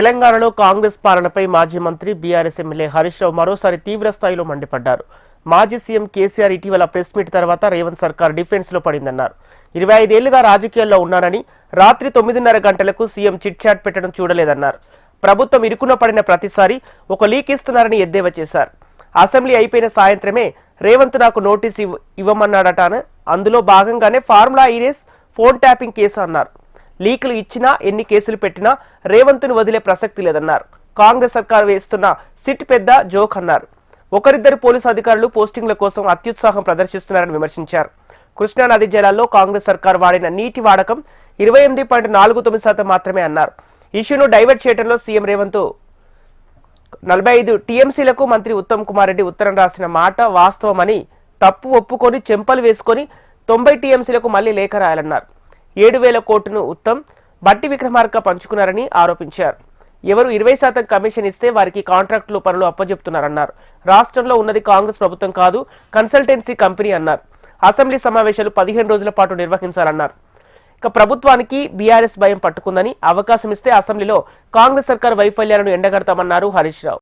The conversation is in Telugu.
తెలంగాణలో కాంగ్రెస్ పాలనపై మాజీ మంత్రి బీఆర్ఎస్ ఎమ్మెల్యే హరీష్ రావు మరోసారి తీవ్ర స్థాయిలో మండిపడ్డారు. మాజీ సీఎం కేసీఆర్ ఇటీవల ప్రెస్ మీట్ తర్వాత రేవంత్ సర్కార్ డిఫెన్స్ లో పడిందన్నారు. 25 ఏళ్లుగా రాజకీయాల్లో ఉన్నానని రాత్రి 9:30 గంటలకు సీఎం చిట్ చాట్ పెట్టడం చూడలేదన్నారు. ప్రభుత్వం ఇరుకున పడిన ప్రతిసారి ఒక లీక్ ఇస్తున్నారని ఎద్దేవా చేశారు. అసెంబ్లీ అయిపోయిన సాయంత్రమే రేవంత్ నాకు నోటీస్ ఇవ్వమన్నాడట. అందులో భాగంగానే formula E race phone tapping case అన్నారు. లీకులు ఇచ్చినా ఎన్ని కేసులు పెట్టినా రేవంత్ను వదిలే ప్రసక్తి లేదన్నారు. కాంగ్రెస్ సర్కార్ వేస్తున్న సిట్ పెద్ద జోక్ అన్నారు. ఒకరిద్దరు పోలీసు అధికారులు పోస్టింగ్ల కోసం అత్యుత్సాహం ప్రదర్శిస్తున్నారని విమర్శించారు. కృష్ణానది జలాల్లో కాంగ్రెస్ సర్కార్ వాడిన నీటి వాడకం 28.49% మాత్రమే అన్నారు. ఇష్యూను డైవర్ట్ చేయడంలో సీఎం రేవంత్ 45 టీఎంసీలకు మంత్రి ఉత్తమ్ కుమార్ రెడ్డి ఉత్తరం రాసిన మాట వాస్తవమని తప్పు ఒప్పుకొని చెంపలు వేసుకొని 90 టీఎంసీలకు మళ్లీ లేఖ రాయాలన్నారు. 7,000 కోట్లను ఉత్తమ్ బట్టి విక్రమార్క పంచుకున్నారని ఆరోపించారు. ఎవరు 20% కమిషన్ ఇస్తే వారికి కాంట్రాక్టులు పనులు అప్పజెప్తున్నారన్నారు. రాష్ట్రంలో ఉన్నది కాంగ్రెస్ ప్రభుత్వం కాదు, కన్సల్టెన్సీ కంపెనీ అన్నారు. అసెంబ్లీ సమావేశాలు 15 రోజుల పాటు నిర్వహించాలన్నారు. ఇక ప్రభుత్వానికి బీఆర్ఎస్ భయం పట్టుకుందని అవకాశం ఇస్తే అసెంబ్లీలో కాంగ్రెస్ సర్కార్ వైఫల్యాలను ఎండగడతామన్నారు హరీష్ రావు.